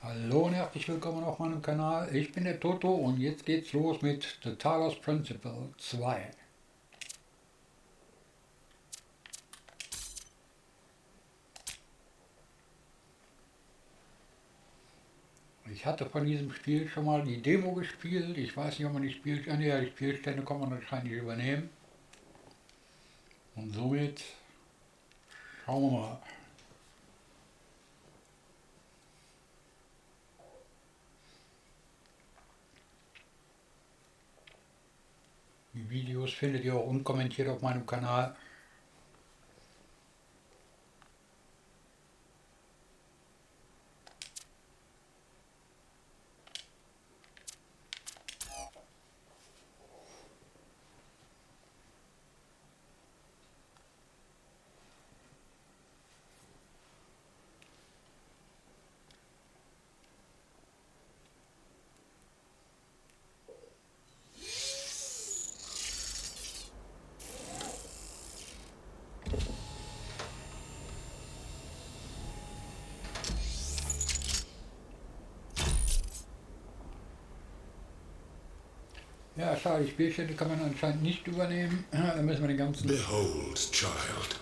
Hallo und herzlich willkommen auf meinem Kanal. Ich bin der Toto und jetzt geht's los mit The TALOS Principle 2. Ich hatte von diesem Spiel schon mal die Demo gespielt. Ich weiß nicht, ob man die Spielstände kann man wahrscheinlich übernehmen. Und somit schauen wir mal. Die Videos findet ihr auch unkommentiert auf meinem Kanal. Ja, schade, die Spielstände kann man anscheinend nicht übernehmen. Da müssen wir den ganzen... Behold, child,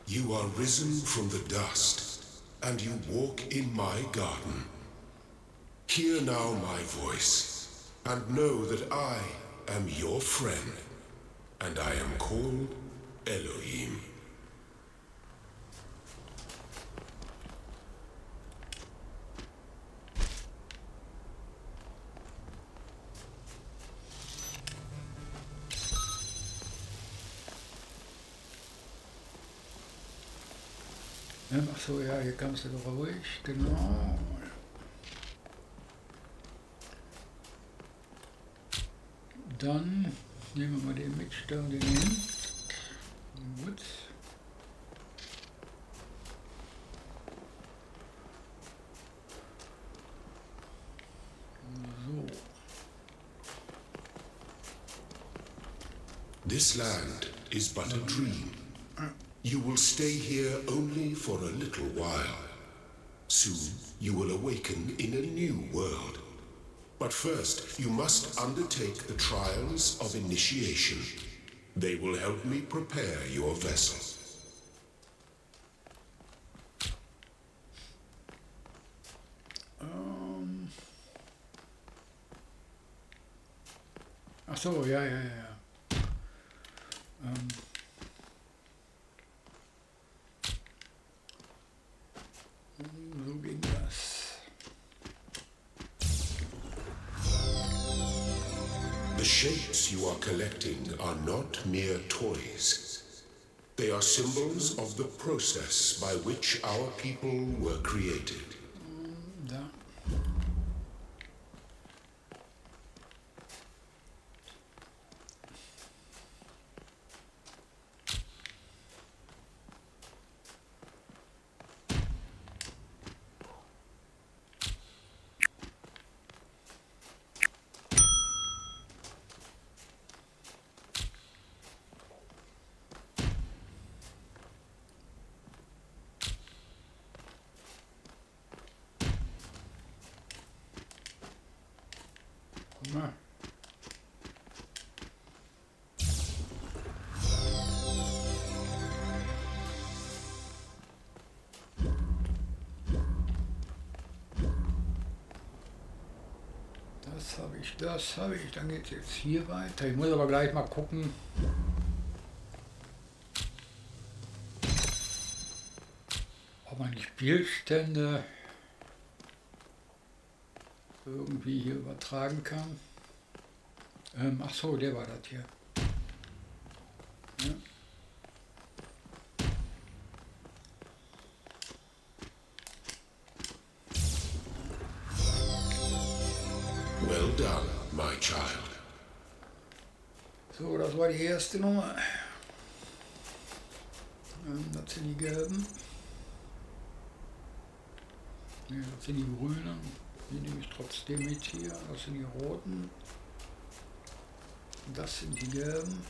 you are risen from the dust, and you walk in my garden. Hear now my voice, and know that I am your friend, and I am called Elohim. Ach so, ja, hier kannst du doch ruhig, genau. Dann nehmen wir mal den Mixer und den hin. Gut. So. This land is but a dream. You will stay here only for a little while. Soon you will awaken in a new world. But first, you must undertake the trials of initiation. They will help me prepare your vessel. Ach so, ja. So ging das. The shapes you are collecting are not mere toys. They are symbols of the process by which our people were created. Da. Na. Das habe ich. Dann geht es jetzt hier weiter. Ich muss aber gleich mal gucken. Ob man die Spielstände irgendwie hier übertragen kann. Ach so, der war das hier. Ja. Well done, my child. So, das war die erste Nummer. Das sind die gelben. Ja, das sind die grünen. Die nehme ich trotzdem mit hier. Das sind die roten. Das sind die gelben.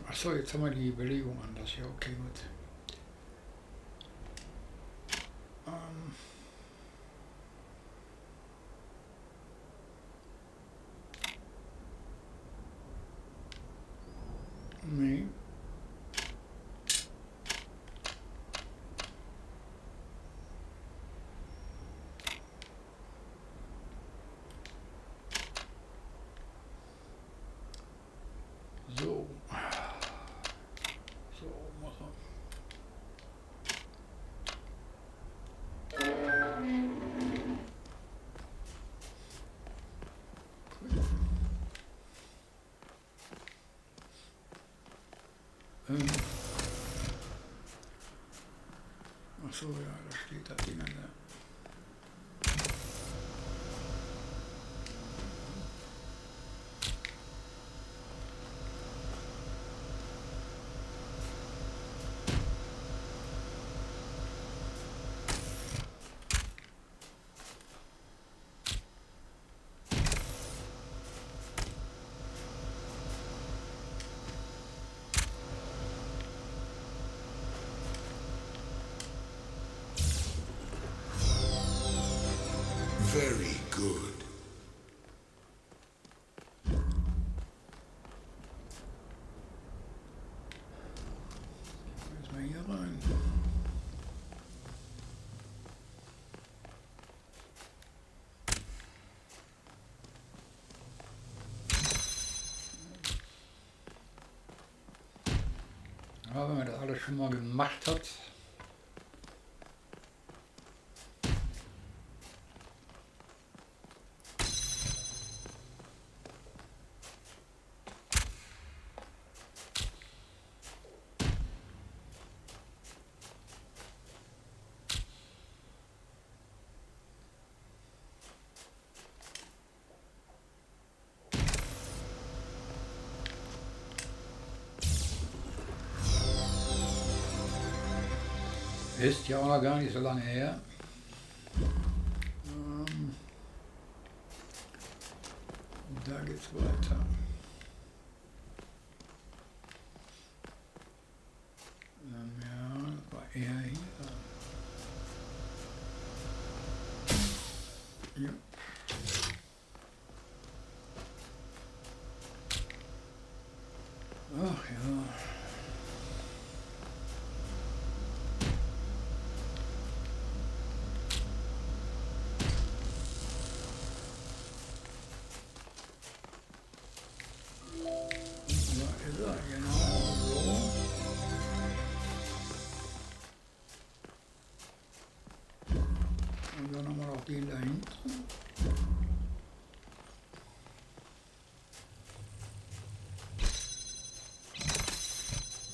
Achso, jetzt haben wir die Belegung anders. Ja, okay, gut. Nee. So. So, muss er. Achso, ja, da steht das Ding an der. Very good. Jetzt mal hier rein. Ja, wenn man das alles schon mal gemacht hat. Ist ja auch noch gar nicht so lange her. Da geht's weiter. Ja, das war eher hier. Ja. Ach ja. Da ist er, genau so. Und dann haben wir noch den da hinten.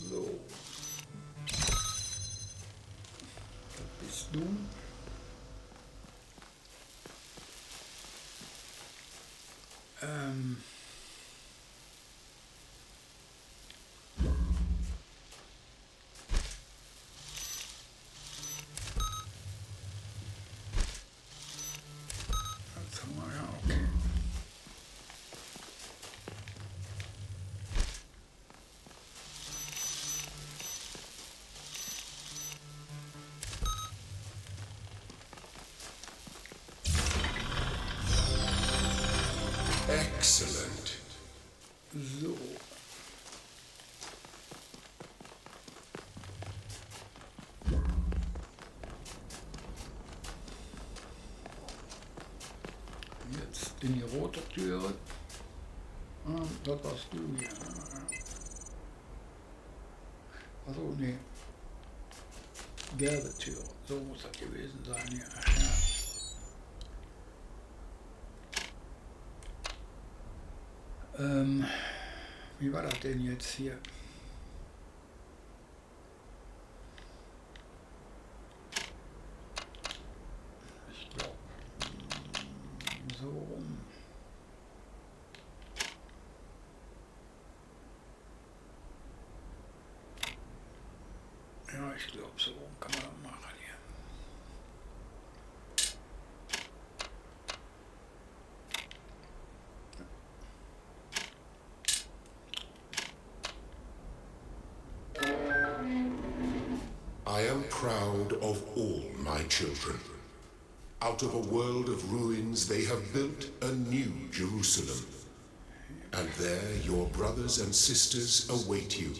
So. Das bist du. Das haben wir ja, okay. Excellent. So. Jetzt in die rote Tür. Das warst du hier. Achso, nee. Gelbe Tür. So muss das gewesen sein hier. Ja. Wie war das denn jetzt hier? Ich glaube, so rum. Ja, ich glaube, so rum kann man das machen hier. proud of all my children. Out of a world of ruins, they have built a new Jerusalem. And there your brothers and sisters await you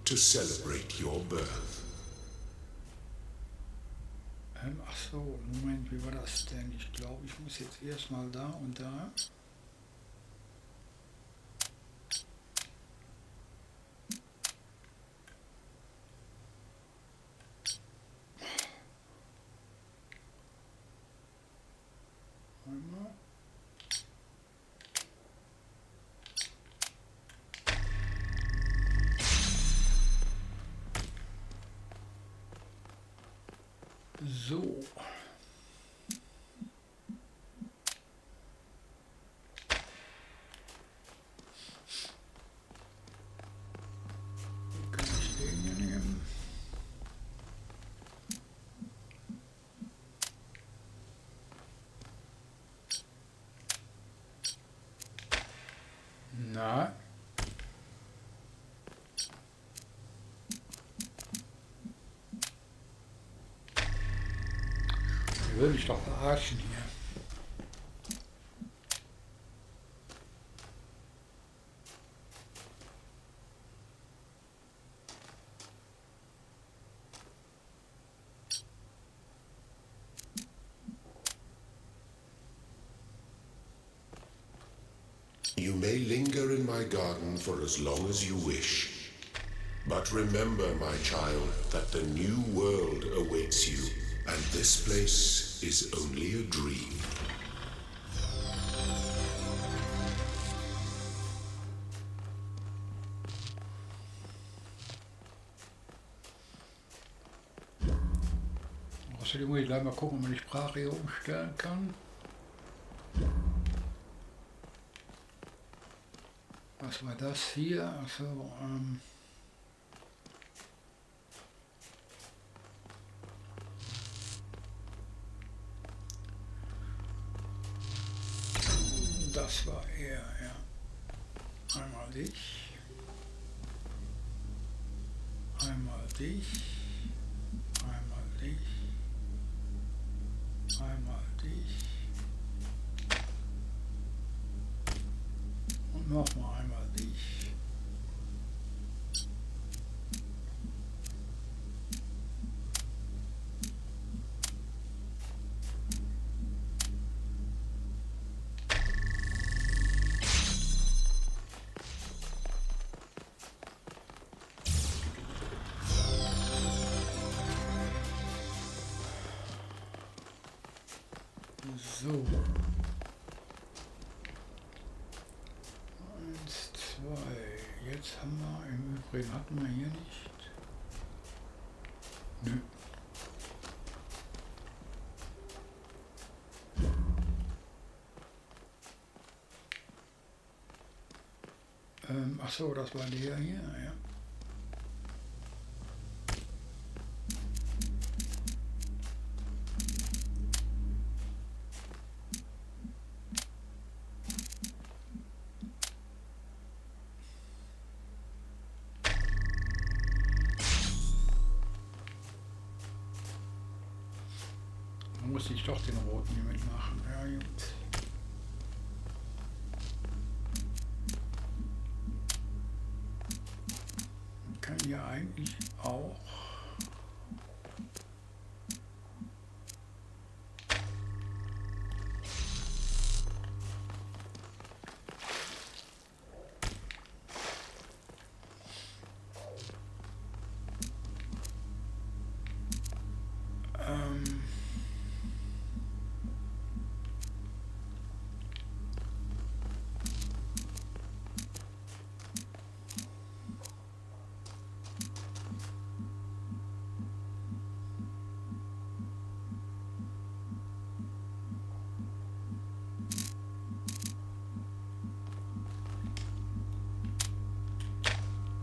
to celebrate your birth. Ach so, Moment, wie war das denn? Ich glaube, ich muss jetzt erstmal da und da. Einmal. So. Kann ich den hier nehmen? Na? Die will mich doch verarschen hier. You may linger in my garden for as long as you wish. But remember, my child, that the new world awaits you, and this place is only a dream. Außerdem muss ich gleich mal gucken, ob man die Sprache hier umstellen kann. Was war das hier? Also, das war er, ja. Einmal dich. Einmal dich. Einmal dich. Einmal dich. Und nochmal einmal dich. So. 1, 2. Jetzt haben wir, im Übrigen hatten wir hier nicht. Nö. Ach so, das war der hier, ja. Muss ich doch den roten hier mitmachen. Ja, gut. Man kann ja eigentlich auch.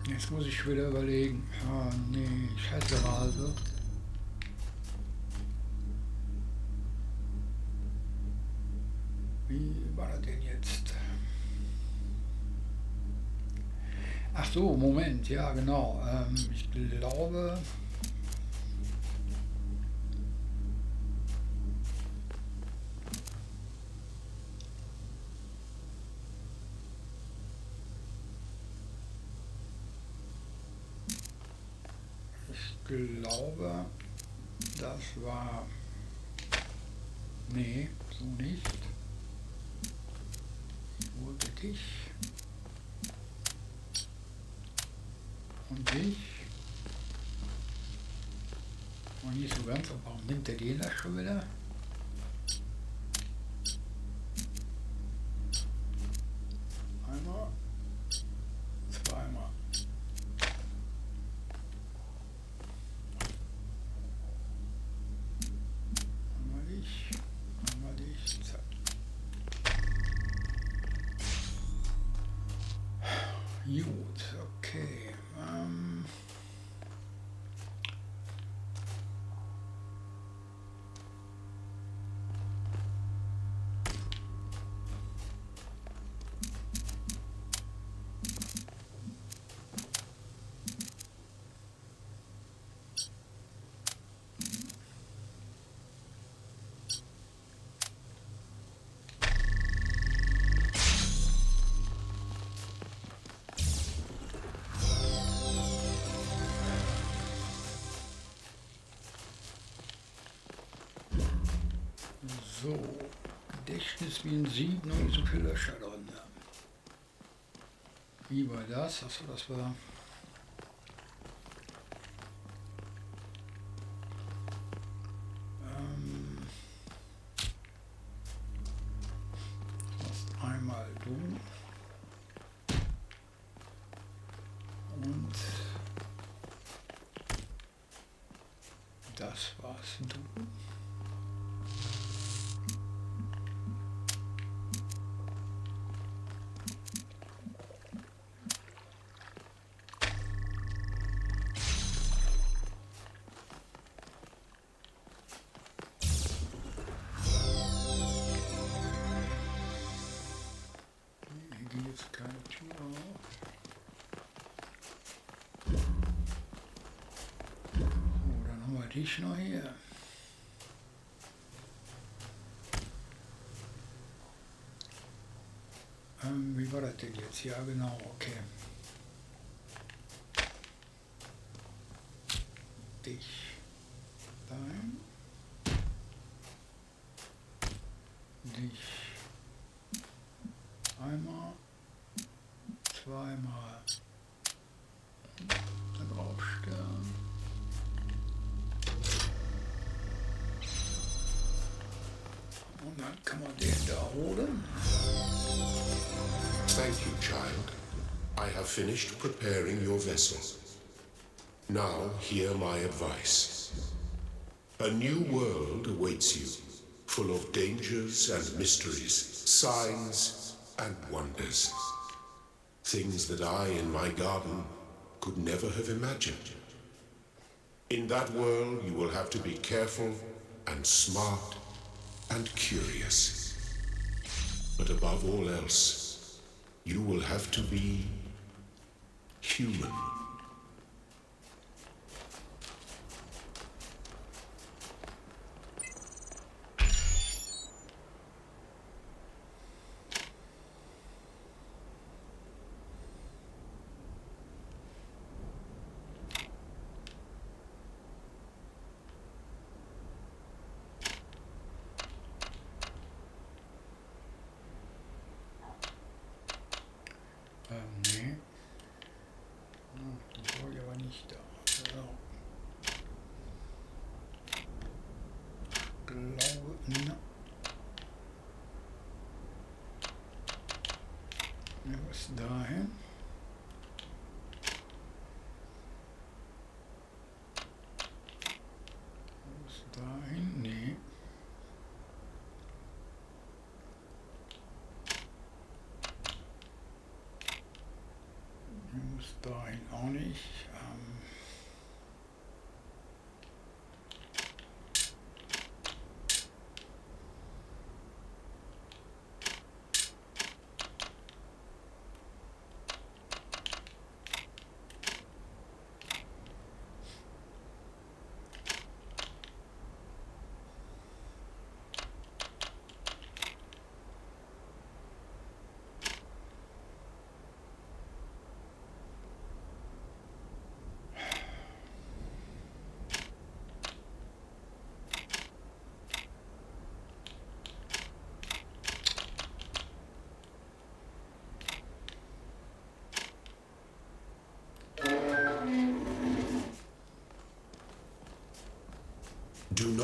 Jetzt muss ich wieder überlegen. Ah, nee, scheiße Rase. Wie war das denn jetzt? Ach so, Moment, ja genau. Ich glaube, Ich glaube, das war... Nee, so nicht. Ich wollte dich. Und dich. Und nicht so ganz, warum nimmt er den das schon wieder? Einmal, zweimal. Einmal dich, zack. Gut, okay. So, Gedächtnis wie ein Sieb, noch nicht so viel Löcher drin. Wie war das? Achso, das war... einmal du und das war's du. Keine Tür auf. So, dann haben wir dich noch hier. Wie war das denn jetzt? Ja, genau, okay. Dich. Dein. Dich. Einmal. Zweimal dann draufstellen. Und dann kann man den da holen. Thank you, child. I have finished preparing your vessel. Now hear my advice. A new world awaits you, full of dangers and mysteries, signs and wonders. Things that I, in my garden, could never have imagined. In that world, you will have to be careful and smart and curious. But above all else, you will have to be human. Nee. Das war ja aber nicht da. So. Glaube, na. Ja, was dahin? Was dahin? Nee. Muss dahin auch nicht.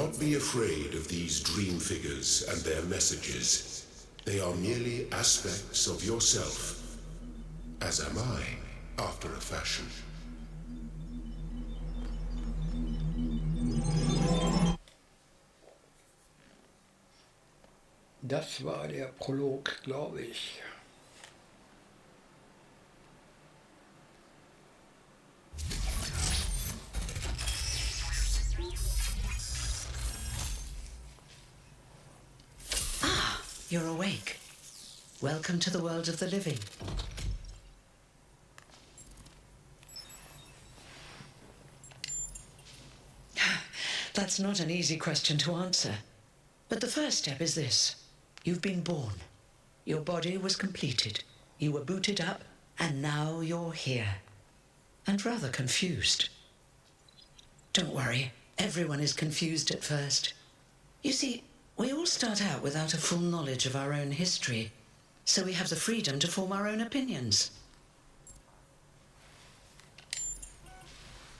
not be afraid of these dream figures and their messages. They are merely aspects of yourself, as am I, after a fashion. Das war der Prolog, glaube ich. You're awake. Welcome to the world of the living. That's not an easy question to answer. But the first step is this. You've been born. Your body was completed. You were booted up, and now you're here. And rather confused. Don't worry, everyone is confused at first. You see, we all start out without a full knowledge of our own history, so we have the freedom to form our own opinions.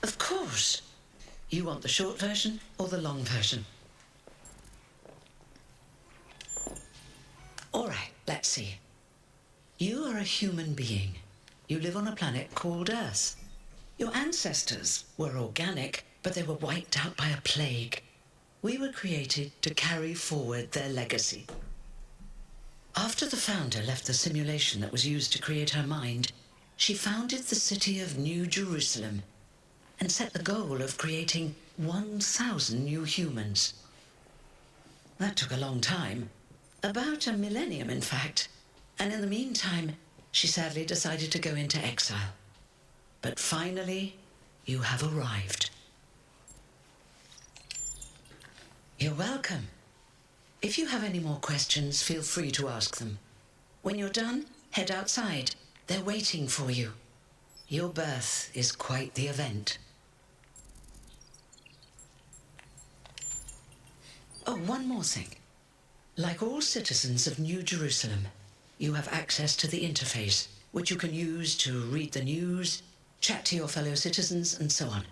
Of course. You want the short version or the long version? All right, let's see. You are a human being. You live on a planet called Earth. Your ancestors were organic, but they were wiped out by a plague. We were created to carry forward their legacy. After the founder left the simulation that was used to create her mind, she founded the city of New Jerusalem and set the goal of creating 1,000 new humans. That took a long time, about a millennium in fact, and in the meantime, she sadly decided to go into exile. But finally, you have arrived. You're welcome. If you have any more questions, feel free to ask them. When you're done, head outside. They're waiting for you. Your birth is quite the event. Oh, one more thing. Like all citizens of New Jerusalem, you have access to the interface, which you can use to read the news, chat to your fellow citizens, and so on.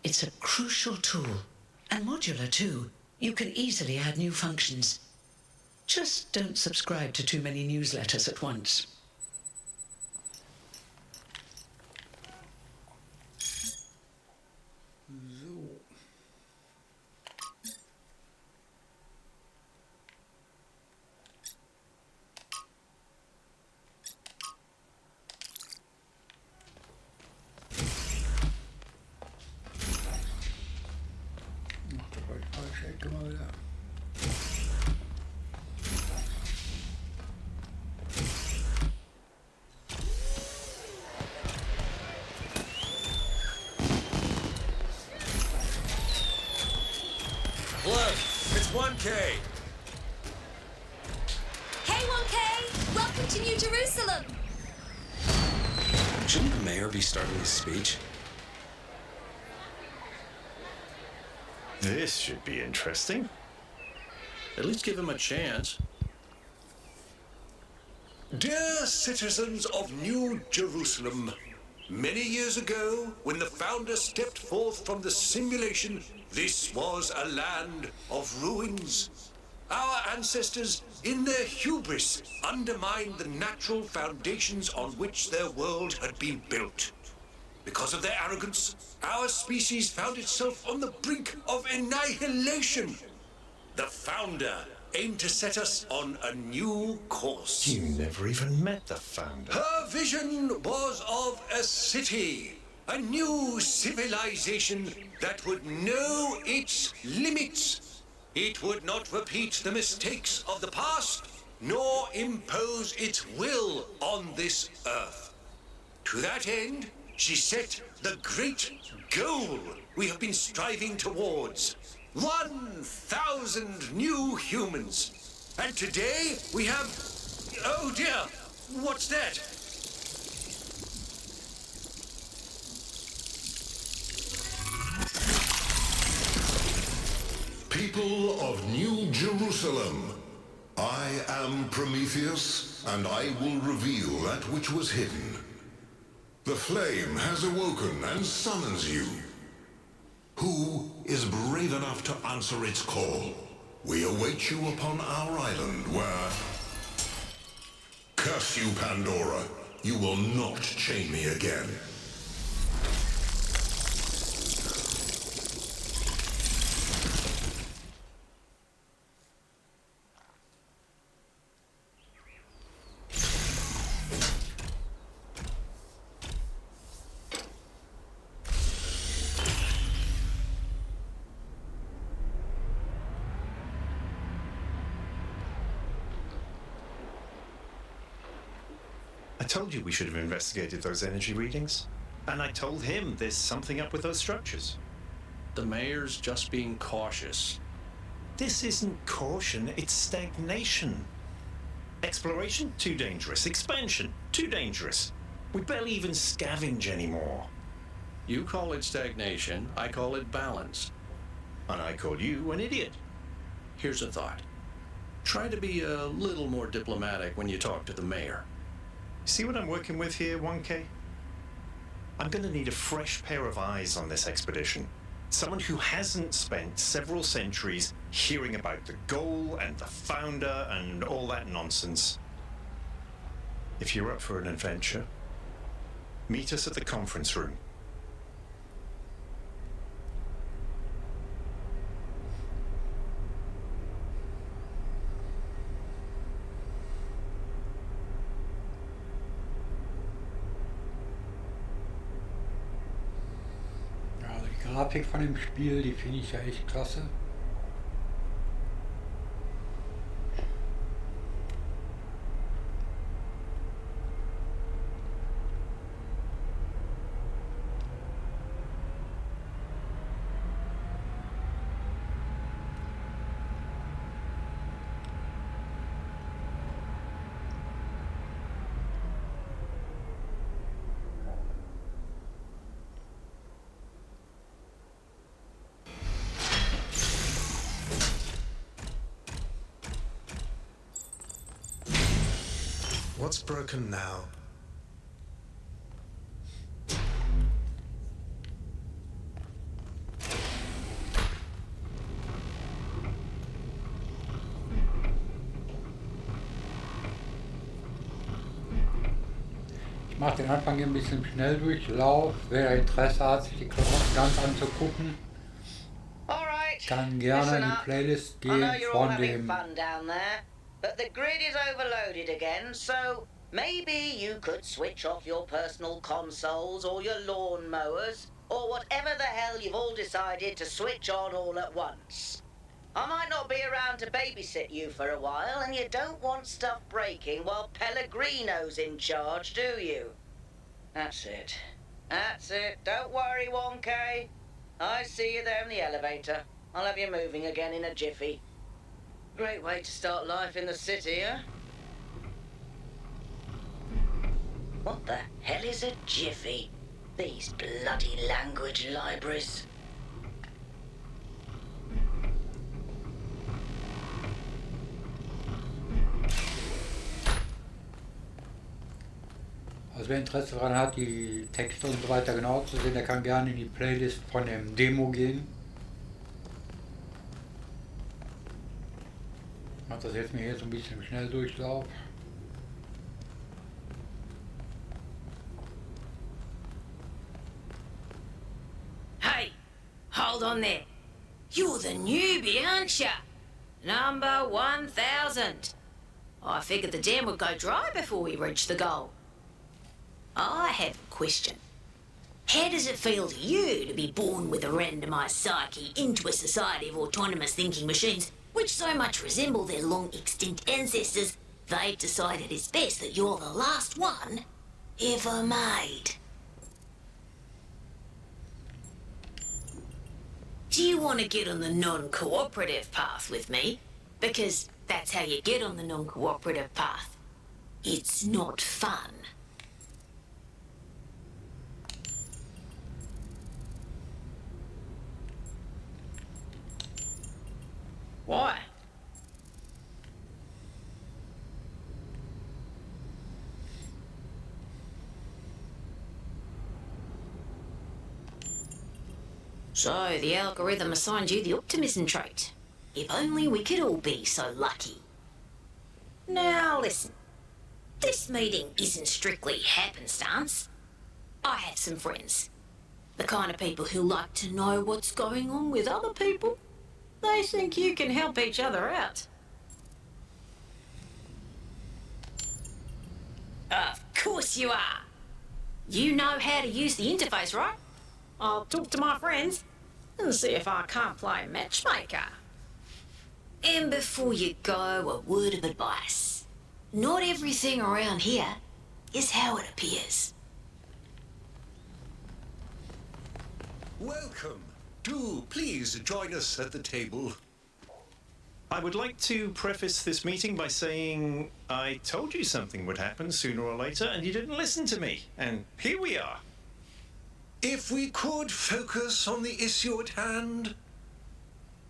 It's a crucial tool. And modular, too. You can easily add new functions. Just don't subscribe to too many newsletters at once. So. Mal wieder. Look, it's 1K. Hey, 1K! Welcome to New Jerusalem! Shouldn't the mayor be starting his speech? This should be interesting. At least give him a chance. Dear citizens of New Jerusalem, many years ago, when the founder stepped forth from the simulation, this was a land of ruins. Our ancestors, in their hubris, undermined the natural foundations on which their world had been built. Because of their arrogance, our species found itself on the brink of annihilation. The founder aimed to set us on a new course. You never even met the founder. Her vision was of a city, a new civilization that would know its limits. It would not repeat the mistakes of the past, nor impose its will on this earth. To that end, she set the great goal we have been striving towards. 1,000 new humans. And today we have... Oh dear, what's that? People of New Jerusalem, I am Prometheus, and I will reveal that which was hidden. The flame has awoken and summons you. Who is brave enough to answer its call? We await you upon our island where... Curse you, Pandora. You will not chain me again. I told you we should have investigated those energy readings. And I told him there's something up with those structures. The mayor's just being cautious. This isn't caution, it's stagnation. Exploration? Too dangerous. Expansion? Too dangerous. We barely even scavenge anymore. You call it stagnation, I call it balance. And I call you an idiot. Here's a thought. Try to be a little more diplomatic when you talk to the mayor. See what I'm working with here, 1K? I'm gonna need a fresh pair of eyes on this expedition. Someone who hasn't spent several centuries hearing about the goal and the founder and all that nonsense. If you're up for an adventure, meet us at the conference room. Die Grafik von dem Spiel, die finde ich ja echt klasse. What's broken now? Ich mache den Anfang hier ein bisschen Schnelldurchlauf. Wer Interesse hat, sich die Klamotten ganz anzugucken, kann gerne in die Playlist I know gehen you're all von having dem fun down there, but the grid is overloaded again, so maybe you could switch off your personal consoles or your lawn mowers or whatever the hell you've all decided to switch on all at once. I might not be around to babysit you for a while, and you don't want stuff breaking while Pellegrino's in charge, do you? That's it. That's it. Don't worry, 1K. I see you there in the elevator. I'll have you moving again in a jiffy. Great way to start life in the city, huh? What the hell is a jiffy? These bloody language libraries. Also wer Interesse daran hat, die Texte und so weiter genau zu sehen, der kann gerne in die Playlist von dem Demo gehen. Ich mache das jetzt mir hier so ein bisschen im Schnelldurchlauf. Hey, hold on there. You're the newbie, aren't ya? Number 1000. I figured the dam would go dry before we reach the goal. I have a question. How does it feel to you to be born with a randomised psyche into a society of autonomous thinking machines which so much resemble their long-extinct ancestors, they've decided it's best that you're the last one ever made? Do you want to get on the non-cooperative path with me? Because that's how you get on the non-cooperative path. It's not fun. Why? So the algorithm assigned you the optimism trait. If only we could all be so lucky. Now listen, this meeting isn't strictly happenstance. I have some friends. The kind of people who like to know what's going on with other people. They think you can help each other out. Of course you are. You know how to use the interface, right? I'll talk to my friends and see if I can't play matchmaker. And before you go, a word of advice. Not everything around here is how it appears. Welcome. Do please join us at the table. I would like to preface this meeting by saying I told you something would happen sooner or later and you didn't listen to me. And here we are. If we could focus on the issue at hand.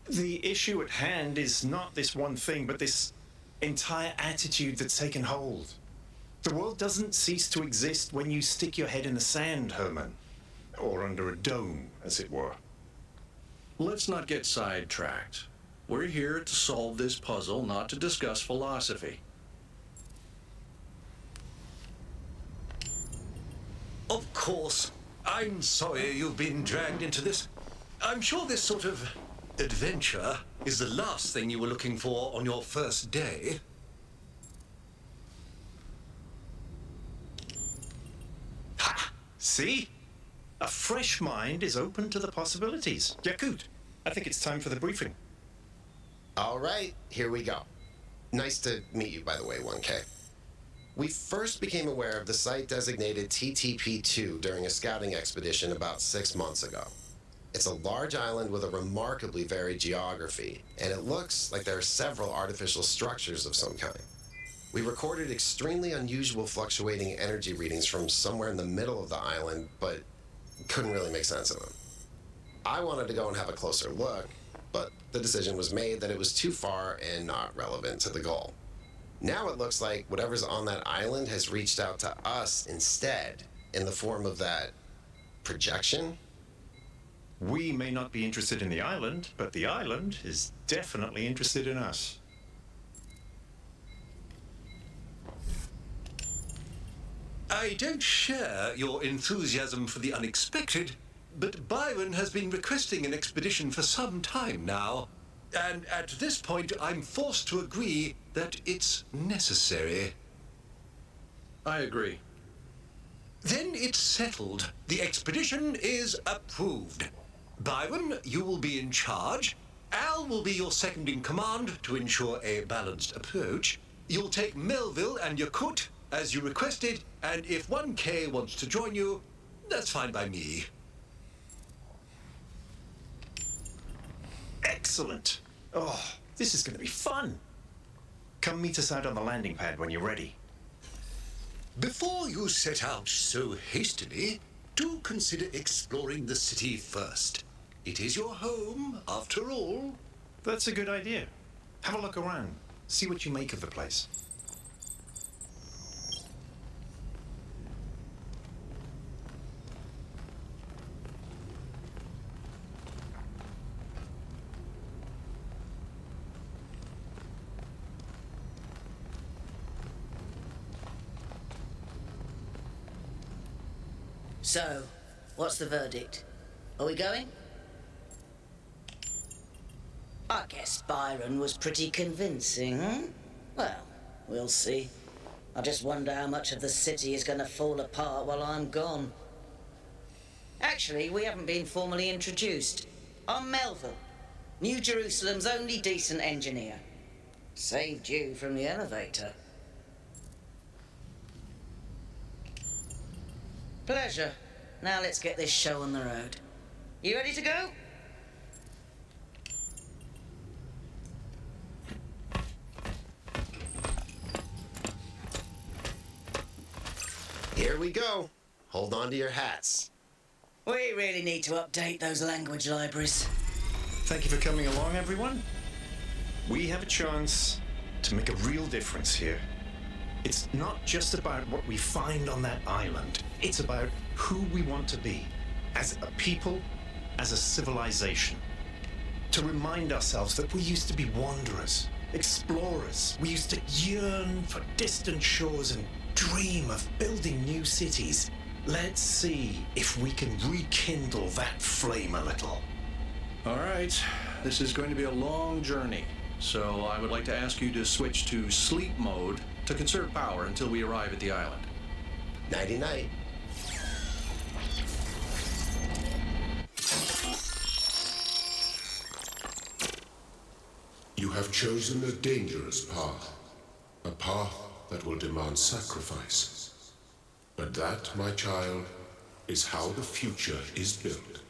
The issue at hand is not this one thing, but this entire attitude that's taken hold. The world doesn't cease to exist when you stick your head in the sand, Herman. Or under a dome, as it were. Let's not get sidetracked. We're here to solve this puzzle, not to discuss philosophy. Of course. I'm sorry you've been dragged into this. I'm sure this sort of adventure is the last thing you were looking for on your first day. Ha! See? A fresh mind is open to the possibilities. Yakut, I think it's time for the briefing. All right, here we go. Nice to meet you, by the way, 1K. We first became aware of the site designated TTP-2 during a scouting expedition about 6 months ago. It's a large island with a remarkably varied geography, and it looks like there are several artificial structures of some kind. We recorded extremely unusual fluctuating energy readings from somewhere in the middle of the island, but couldn't really make sense of them. I wanted to go and have a closer look, but the decision was made that it was too far and not relevant to the goal. Now it looks like whatever's on that island has reached out to us instead, in the form of that projection. We may not be interested in the island, but the island is definitely interested in us. I don't share your enthusiasm for the unexpected, but Byron has been requesting an expedition for some time now, and at this point I'm forced to agree that it's necessary. I agree. Then it's settled. The expedition is approved. Byron, you will be in charge. Al will be your second in command to ensure a balanced approach. You'll take Melville and Yakut, as you requested, and if 1K wants to join you, that's fine by me. Excellent. Oh, this is going to be fun. Come meet us out on the landing pad when you're ready. Before you set out so hastily, do consider exploring the city first. It is your home, after all. That's a good idea. Have a look around. See what you make of the place. So, what's the verdict? Are we going? I guess Byron was pretty convincing, huh? Well, we'll see. I just wonder how much of the city is going to fall apart while I'm gone. Actually, we haven't been formally introduced. I'm Melville, New Jerusalem's only decent engineer. Saved you from the elevator. Pleasure. Now let's get this show on the road. You ready to go? Here we go. Hold on to your hats. We really need to update those language libraries. Thank you for coming along, everyone. We have a chance to make a real difference here. It's not just about what we find on that island. It's about who we want to be as a people as a civilization. To remind ourselves that we used to be wanderers, explorers. We used to yearn for distant shores and dream of building new cities. Let's see if we can rekindle that flame a little. All right, this is going to be a long journey, so I would like to ask you to switch to sleep mode to conserve power until we arrive at the island. Nighty-night. You have chosen a dangerous path, a path that will demand sacrifice. But that, my child, is how the future is built.